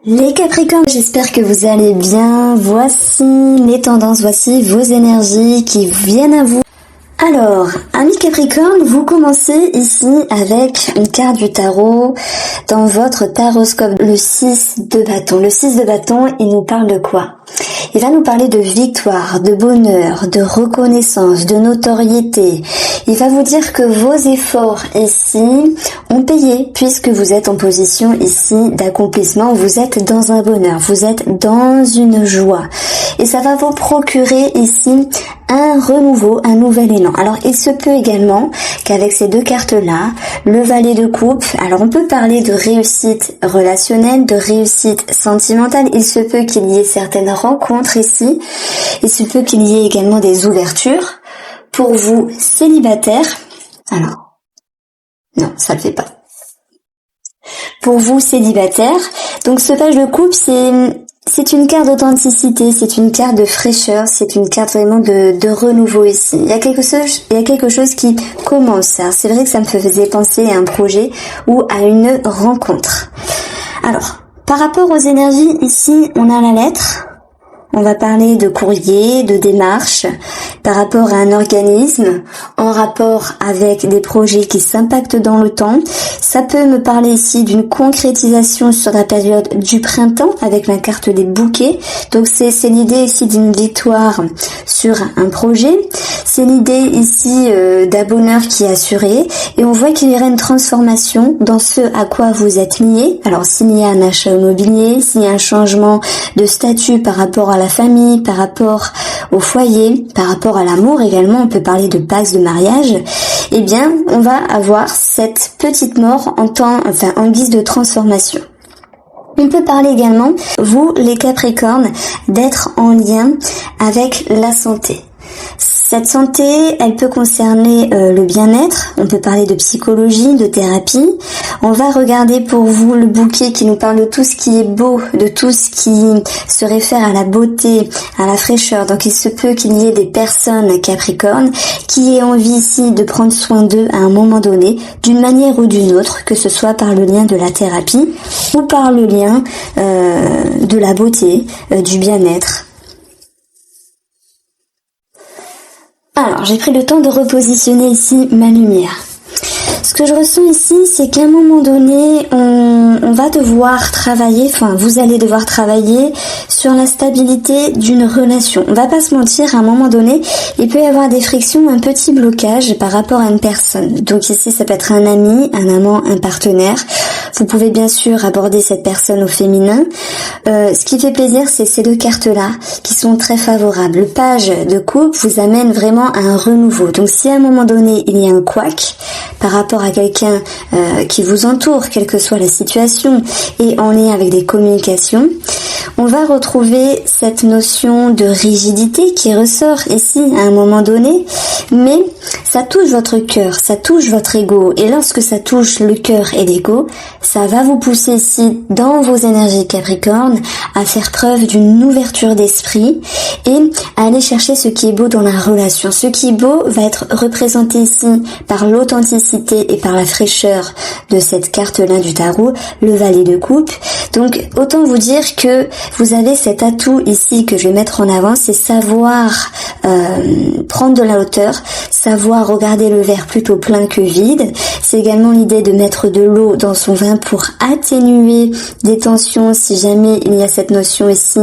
Les Capricornes, j'espère que vous allez bien. Voici les tendances, voici vos énergies qui viennent à vous. Alors, amis Capricorne, vous commencez ici avec une carte du tarot dans votre taroscope, le 6 de bâton. Le 6 de bâton, il nous parle de quoi? Il va nous parler de victoire, de bonheur, de reconnaissance, de notoriété. Il va vous dire que vos efforts ici ont payé puisque vous êtes en position ici d'accomplissement, vous êtes dans un bonheur, vous êtes dans une joie. Et ça va vous procurer ici un renouveau, un nouvel élan. Alors il se peut également qu'avec ces deux cartes-là, le valet de coupe, alors on peut parler de réussite relationnelle, de réussite sentimentale, il se peut qu'il y ait certaines rencontres ici, il se peut qu'il y ait également des ouvertures. Pour vous célibataires, alors, non, ça le fait pas. Pour vous célibataires, donc ce page de coupe, c'est une carte d'authenticité, c'est une carte de fraîcheur, c'est une carte vraiment de renouveau ici. Il y a quelque chose qui commence. C'est vrai que ça me faisait penser à un projet ou à une rencontre. Alors, par rapport aux énergies, ici, on a la lettre. On va parler de courrier, de démarche, par rapport à un organisme, en rapport avec des projets qui s'impactent dans le temps. Ça peut me parler ici d'une concrétisation sur la période du printemps avec la carte des bouquets. Donc c'est l'idée ici d'une victoire sur un projet. C'est l'idée ici d'un bonheur qui est assuré. Et on voit qu'il y aura une transformation dans ce à quoi vous êtes lié. Alors s'il y a un achat immobilier, s'il y a un changement de statut par rapport à la famille, par rapport au foyer, par rapport à l'amour également, on peut parler de pax de mariage, eh bien, on va avoir cette petite mort en guise de transformation. On peut parler également, vous, les Capricornes, d'être en lien avec la santé. Cette santé, elle peut concerner le bien-être, on peut parler de psychologie, de thérapie. On va regarder pour vous le bouquet qui nous parle de tout ce qui est beau, de tout ce qui se réfère à la beauté, à la fraîcheur. Donc il se peut qu'il y ait des personnes Capricornes qui aient envie ici de prendre soin d'eux à un moment donné, d'une manière ou d'une autre, que ce soit par le lien de la thérapie ou par le lien de la beauté, du bien-être. Alors, j'ai pris le temps de repositionner ici ma lumière. Ce que je ressens ici, c'est qu'à un moment donné, on va devoir travailler, vous allez devoir travailler sur la stabilité d'une relation. On va pas se mentir, à un moment donné, il peut y avoir des frictions, un petit blocage par rapport à une personne. Donc ici, ça peut être un ami, un amant, un partenaire. Vous pouvez bien sûr aborder cette personne au féminin. Ce qui fait plaisir, c'est ces deux cartes-là qui sont très favorables. Le page de coupe vous amène vraiment à un renouveau. Donc si à un moment donné, il y a un couac par rapport à quelqu'un qui vous entoure, quelle que soit la situation, et en lien avec des communications, on va retrouver cette notion de rigidité qui ressort ici à un moment donné, mais ça touche votre cœur, ça touche votre ego, et lorsque ça touche le cœur et l'ego, ça va vous pousser ici dans vos énergies Capricorne à faire preuve d'une ouverture d'esprit et à aller chercher ce qui est beau dans la relation. Ce qui est beau va être représenté ici par l'authenticité et par la fraîcheur de cette carte-là du tarot, le valet de coupe. Donc autant vous dire que vous avez cet atout ici que je vais mettre en avant, c'est savoir prendre de la hauteur, savoir regarder le verre plutôt plein que vide. C'est également l'idée de mettre de l'eau dans son vin pour atténuer des tensions si jamais il y a cette notion ici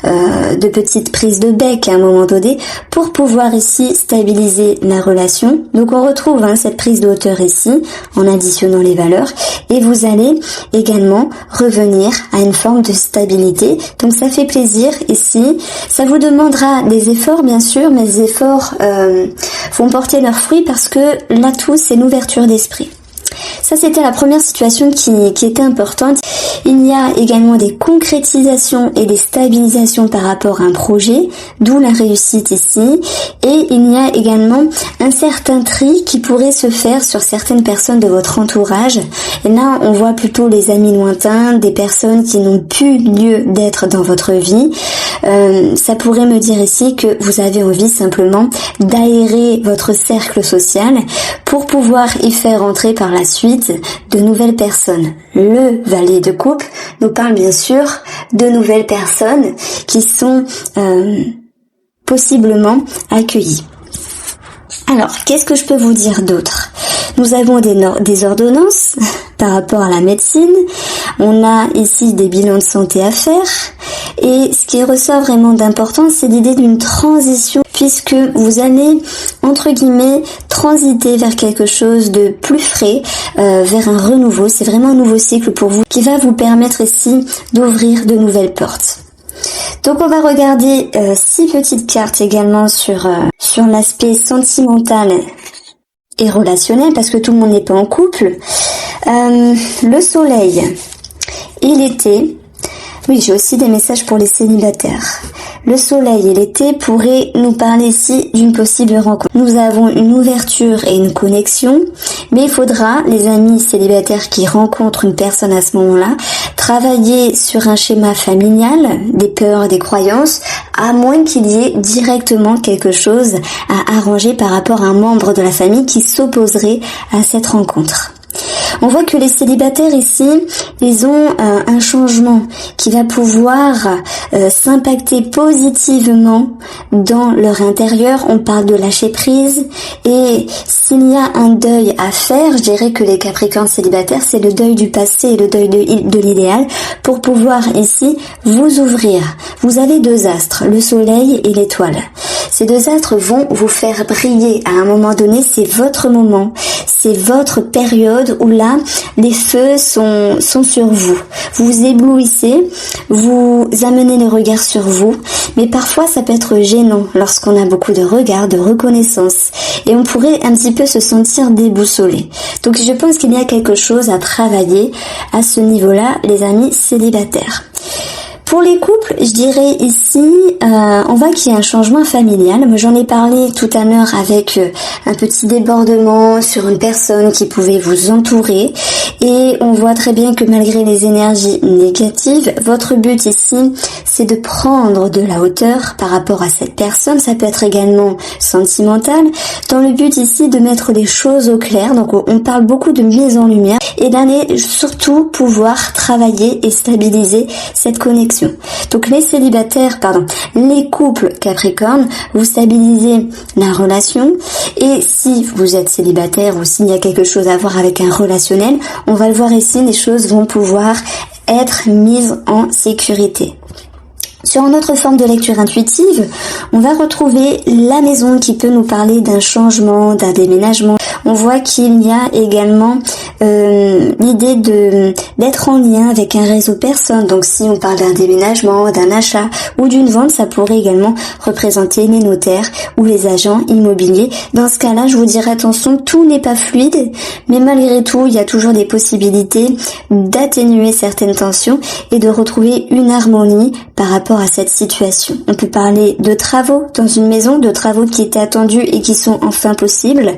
de petite prise de bec à un moment donné pour pouvoir ici stabiliser la relation. Donc on retrouve cette prise de hauteur ici en additionnant les valeurs et vous allez également revenir à une forme de stabilité. Donc ça fait plaisir ici. Ça vous demandera des efforts bien sûr, mais les efforts vont porter leurs fruits parce que l'atout c'est l'ouverture d'esprit. Ça, c'était la première situation qui était importante. Il y a également des concrétisations et des stabilisations par rapport à un projet, d'où la réussite ici. Et il y a également un certain tri qui pourrait se faire sur certaines personnes de votre entourage. Et là, on voit plutôt les amis lointains, des personnes qui n'ont plus lieu d'être dans votre vie. Ça pourrait me dire ici que vous avez envie simplement d'aérer votre cercle social pour pouvoir y faire entrer par la suite de nouvelles personnes. Le valet de coupe nous parle bien sûr de nouvelles personnes qui sont possiblement accueillies. Alors, qu'est-ce que je peux vous dire d'autre? Nous avons des ordonnances par rapport à la médecine. On a ici des bilans de santé à faire. Et ce qui ressort vraiment d'important, c'est l'idée d'une transition, puisque vous allez, entre guillemets, transiter vers quelque chose de plus frais, vers un renouveau. C'est vraiment un nouveau cycle pour vous qui va vous permettre ici d'ouvrir de nouvelles portes. Donc on va regarder 6 petites cartes également sur l'aspect sentimental et relationnel, parce que tout le monde n'est pas en couple. Le soleil et l'été. Oui, j'ai aussi des messages pour les célibataires. Le soleil et l'été pourraient nous parler ici d'une possible rencontre. Nous avons une ouverture et une connexion, mais il faudra, les amis célibataires qui rencontrent une personne à ce moment-là, travailler sur un schéma familial, des peurs, des croyances, à moins qu'il y ait directement quelque chose à arranger par rapport à un membre de la famille qui s'opposerait à cette rencontre. On voit que les célibataires ici, ils ont un changement qui va pouvoir s'impacter positivement dans leur intérieur. On parle de lâcher prise, et s'il y a un deuil à faire, je dirais que les Capricornes célibataires, c'est le deuil du passé et le deuil de l'idéal pour pouvoir ici vous ouvrir. Vous avez 2 astres, le soleil et l'étoile. Ces 2 astres vont vous faire briller à un moment donné, c'est votre moment, c'est votre période où là, les feux sont sur vous. Vous vous éblouissez, vous amenez les regards sur vous, mais parfois ça peut être gênant lorsqu'on a beaucoup de regards, de reconnaissance, et on pourrait un petit peu se sentir déboussolé. Donc je pense qu'il y a quelque chose à travailler à ce niveau-là, les amis célibataires. Pour les couples, je dirais ici, on voit qu'il y a un changement familial. Moi, j'en ai parlé tout à l'heure avec un petit débordement sur une personne qui pouvait vous entourer. Et on voit très bien que malgré les énergies négatives, votre but ici, c'est de prendre de la hauteur par rapport à cette personne. Ça peut être également sentimental, dans le but ici de mettre les choses au clair. Donc, on parle beaucoup de mise en lumière et d'aller surtout pouvoir travailler et stabiliser cette connexion. Donc les couples Capricorne, vous stabilisez la relation, et si vous êtes célibataire ou s'il y a quelque chose à voir avec un relationnel, on va le voir ici, les choses vont pouvoir être mises en sécurité. Sur une autre forme de lecture intuitive, on va retrouver la maison qui peut nous parler d'un changement, d'un déménagement. On voit qu'il y a également l'idée d'être en lien avec un réseau de personnes. Donc si on parle d'un déménagement, d'un achat ou d'une vente, ça pourrait également représenter les notaires ou les agents immobiliers. Dans ce cas-là, je vous dirais attention, tout n'est pas fluide, mais malgré tout, il y a toujours des possibilités d'atténuer certaines tensions et de retrouver une harmonie par rapport à cette situation. On peut parler de travaux dans une maison, de travaux qui étaient attendus et qui sont enfin possibles.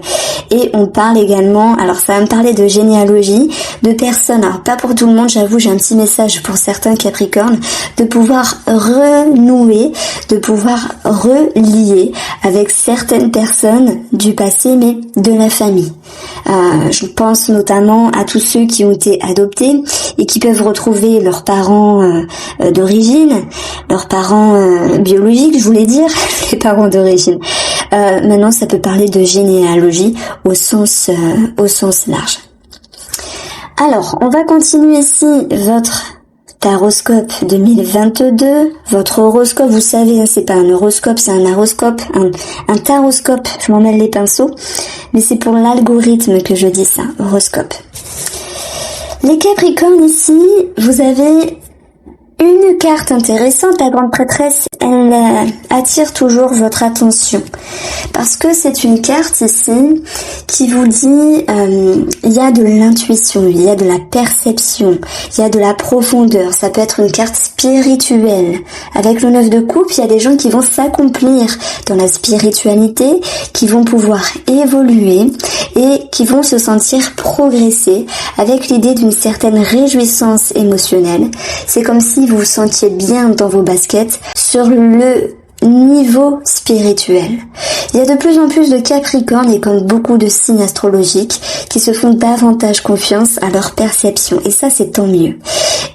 Et on parle également, alors ça va me parler de généalogie, de personnes, alors pas pour tout le monde, j'avoue, j'ai un petit message pour certains Capricornes, de pouvoir renouer, de pouvoir relier avec certaines personnes du passé, mais de la famille. Je pense notamment à tous ceux qui ont été adoptés et qui peuvent retrouver leurs parents d'origine, leurs parents biologiques, je voulais dire, les parents d'origine. Maintenant, ça peut parler de généalogie au sens large. Alors, on va continuer ici votre taroscope 2022. Votre horoscope, vous savez, c'est pas un horoscope, c'est un horoscope, un taroscope, je m'en mêle les pinceaux, mais c'est pour l'algorithme que je dis ça, horoscope. Les Capricornes ici, vous avez une carte intéressante, la grande prêtresse, elle attire toujours votre attention parce que c'est une carte ici qui vous dit il y a de l'intuition, il y a de la perception, il y a de la profondeur. Ça peut être une carte spirituelle. Avec le 9 de coupe, il y a des gens qui vont s'accomplir dans la spiritualité, qui vont pouvoir évoluer et qui vont se sentir progresser avec l'idée d'une certaine réjouissance émotionnelle. C'est comme si vous vous sentiez bien dans vos baskets sur le niveau spirituel. Il y a de plus en plus de Capricornes et comme beaucoup de signes astrologiques qui se font davantage confiance à leur perception et ça c'est tant mieux.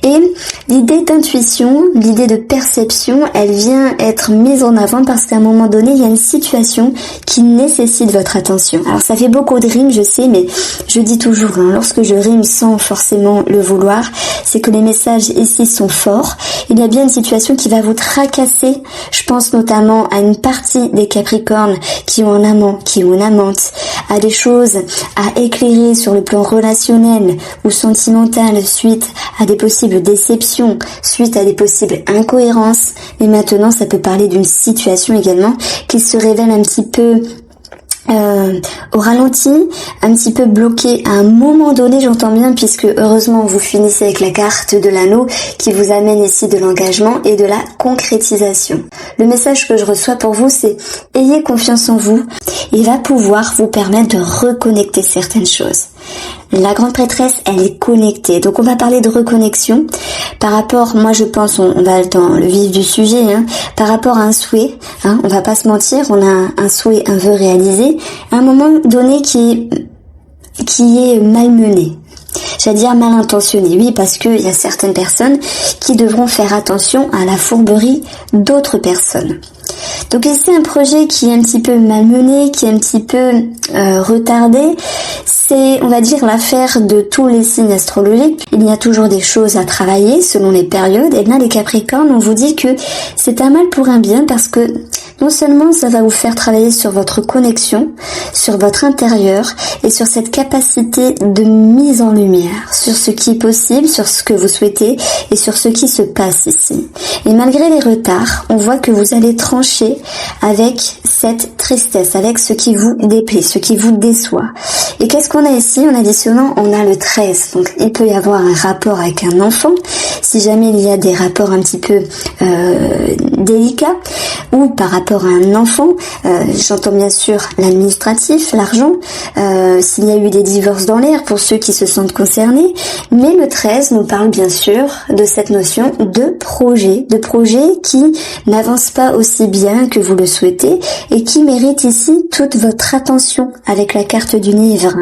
Et l'idée d'intuition, l'idée de perception, elle vient être mise en avant parce qu'à un moment donné, il y a une situation qui nécessite votre attention. Alors ça fait beaucoup de rimes, je sais, mais je dis toujours, lorsque je rime sans forcément le vouloir, c'est que les messages ici sont forts. Il y a bien une situation qui va vous tracasser. Je pense notamment à une partie des Capricornes qui ont un amant, qui ont une amante, à des choses à éclairer sur le plan relationnel ou sentimental suite à des possibles déceptions, suite à des possibles incohérences. Mais maintenant, ça peut parler d'une situation également qui se révèle un petit peu au ralenti, un petit peu bloqué à un moment donné, j'entends bien, puisque heureusement vous finissez avec la carte de l'anneau qui vous amène ici de l'engagement et de la concrétisation. Le message que je reçois pour vous, c'est ayez confiance en vous. Il va pouvoir vous permettre de reconnecter certaines choses. La grande prêtresse, elle est connectée. Donc on va parler de reconnexion par rapport, moi je pense, on va dans le vif du sujet, par rapport à un souhait. On va pas se mentir, on a un souhait, un vœu réalisé, à un moment donné qui est malmené. J'allais dire mal intentionné, oui, parce qu'il y a certaines personnes qui devront faire attention à la fourberie d'autres personnes. Donc ici un projet qui est un petit peu malmené, qui est un petit peu retardé, c'est, on va dire, l'affaire de tous les signes astrologiques. Il y a toujours des choses à travailler selon les périodes. Et bien les Capricornes, on vous dit que c'est un mal pour un bien parce que non seulement ça va vous faire travailler sur votre connexion, sur votre intérieur et sur cette capacité de mise en lumière, sur ce qui est possible, sur ce que vous souhaitez et sur ce qui se passe ici. Et malgré les retards, on voit que vous allez trancher avec cette tristesse, avec ce qui vous déplaît, ce qui vous déçoit. Et qu'est-ce qu'on a ici? En additionnant, on a le 13. Donc il peut y avoir un rapport avec un enfant, si jamais il y a des rapports un petit peu délicats, ou par rapport à un enfant, j'entends bien sûr l'administratif, l'argent, s'il y a eu des divorces dans l'air pour ceux qui se sentent concernés, mais le 13 nous parle bien sûr de cette notion de projet qui n'avance pas aussi bien que vous le souhaitez et qui mérite ici toute votre attention avec la carte du livre.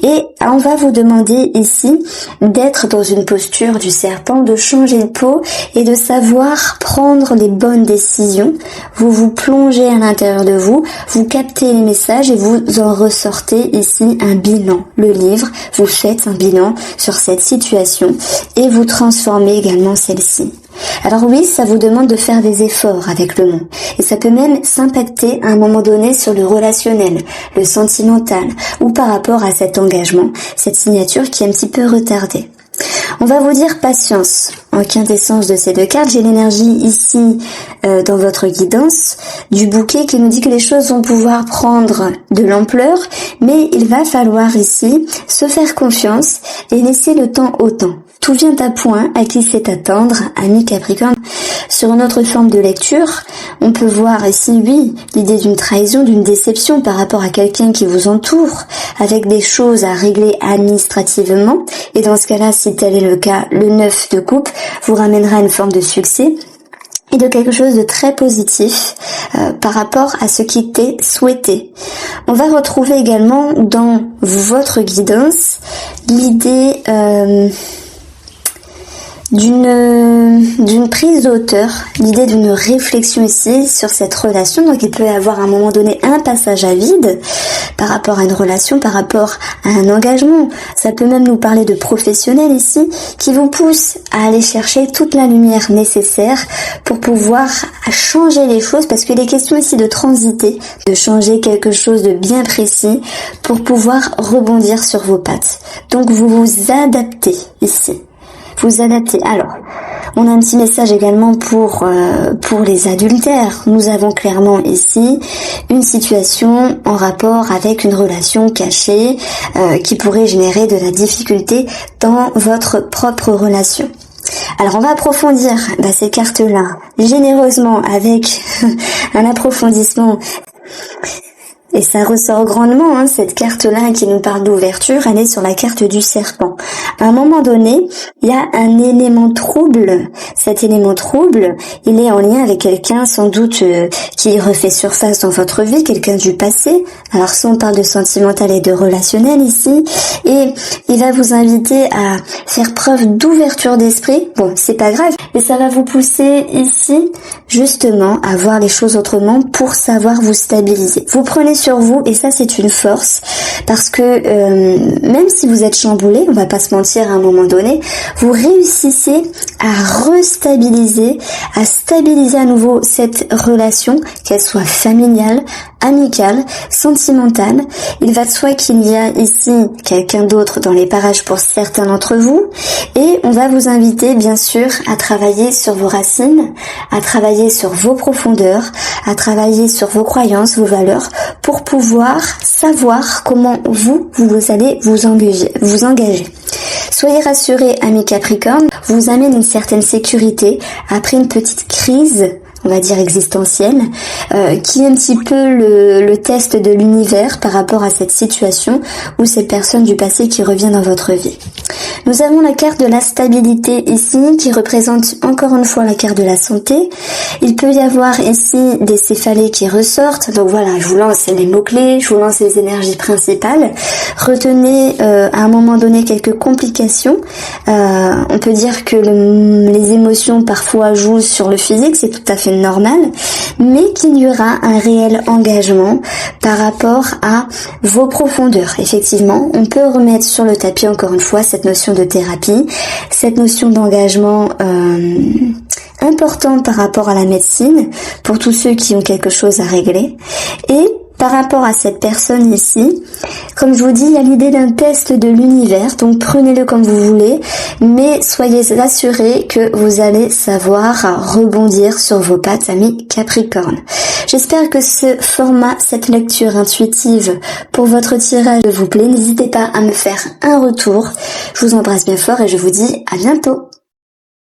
Et on va vous demander ici d'être dans une posture du serpent, de changer de peau et de savoir prendre les bonnes décisions. Vous vous plongez à l'intérieur de vous, vous captez les messages et vous en ressortez ici un bilan. Le livre, vous faites un bilan sur cette situation et vous transformez également celle-ci. Alors oui, ça vous demande de faire des efforts avec le monde. Et ça peut même s'impacter à un moment donné sur le relationnel, le sentimental, ou par rapport à cet engagement, cette signature qui est un petit peu retardée. On va vous dire patience. En quintessence de ces deux cartes, j'ai l'énergie ici dans votre guidance du bouquet qui nous dit que les choses vont pouvoir prendre de l'ampleur, mais il va falloir ici se faire confiance et laisser le temps au temps. Tout vient à point, à qui sait attendre, ami Capricorne. Sur une autre forme de lecture, on peut voir ici, oui, l'idée d'une trahison, d'une déception par rapport à quelqu'un qui vous entoure, avec des choses à régler administrativement. Et dans ce cas-là, si tel est le cas, le 9 de coupe vous ramènera à une forme de succès et de quelque chose de très positif par rapport à ce qui était souhaité. On va retrouver également dans votre guidance l'idée d'une prise de hauteur, l'idée d'une réflexion ici sur cette relation. Donc il peut y avoir à un moment donné un passage à vide par rapport à une relation, par rapport à un engagement. Ça peut même nous parler de professionnels ici qui vous poussent à aller chercher toute la lumière nécessaire pour pouvoir changer les choses, parce qu'il est question ici de transiter, de changer quelque chose de bien précis pour pouvoir rebondir sur vos pattes. Donc vous vous adaptez ici. Vous adaptez. Alors, on a un petit message également pour les adultères. Nous avons clairement ici une situation en rapport avec une relation cachée qui pourrait générer de la difficulté dans votre propre relation. Alors on va approfondir ces cartes-là généreusement avec un approfondissement Et ça ressort grandement, hein, cette carte-là qui nous parle d'ouverture, elle est sur la carte du serpent. À un moment donné, il y a un élément trouble. Cet élément trouble, il est en lien avec quelqu'un sans doute qui refait surface dans votre vie, quelqu'un du passé. Alors ça, on parle de sentimental et de relationnel ici. Et il va vous inviter à faire preuve d'ouverture d'esprit. Bon, c'est pas grave, mais ça va vous pousser ici, justement, à voir les choses autrement pour savoir vous stabiliser. Vous prenez sur vous, et ça c'est une force, parce que même si vous êtes chamboulé, on va pas se mentir à un moment donné, vous réussissez à restabiliser, à stabiliser à nouveau cette relation, qu'elle soit familiale, amicale, sentimentale. Il va de soi qu'il y a ici quelqu'un d'autre dans les parages pour certains d'entre vous, et on va vous inviter bien sûr à travailler sur vos racines, à travailler sur vos profondeurs, à travailler sur vos croyances, vos valeurs, pour pouvoir savoir comment vous allez vous engager. Soyez rassurés, amis Capricorne, vous amène une certaine sécurité après une petite crise, on va dire existentielle, qui est un petit peu le test de l'univers par rapport à cette situation ou cette personne du passé qui revient dans votre vie. Nous avons la carte de la stabilité ici, qui représente encore une fois la carte de la santé. Il peut y avoir ici des céphalées qui ressortent. Donc voilà, je vous lance les mots-clés, je vous lance les énergies principales. Retenez à un moment donné quelques complications. On peut dire que les émotions parfois jouent sur le physique, c'est tout à fait normal, mais qu'il y aura un réel engagement par rapport à vos profondeurs. Effectivement, on peut remettre sur le tapis encore une fois cette notion de thérapie, cette notion d'engagement important par rapport à la médecine pour tous ceux qui ont quelque chose à régler. Et par rapport à cette personne ici, comme je vous dis, il y a l'idée d'un test de l'univers, donc prenez-le comme vous voulez, mais soyez assurés que vous allez savoir rebondir sur vos pattes, amis Capricorne. J'espère que ce format, cette lecture intuitive pour votre tirage vous plaît. N'hésitez pas à me faire un retour. Je vous embrasse bien fort et je vous dis à bientôt.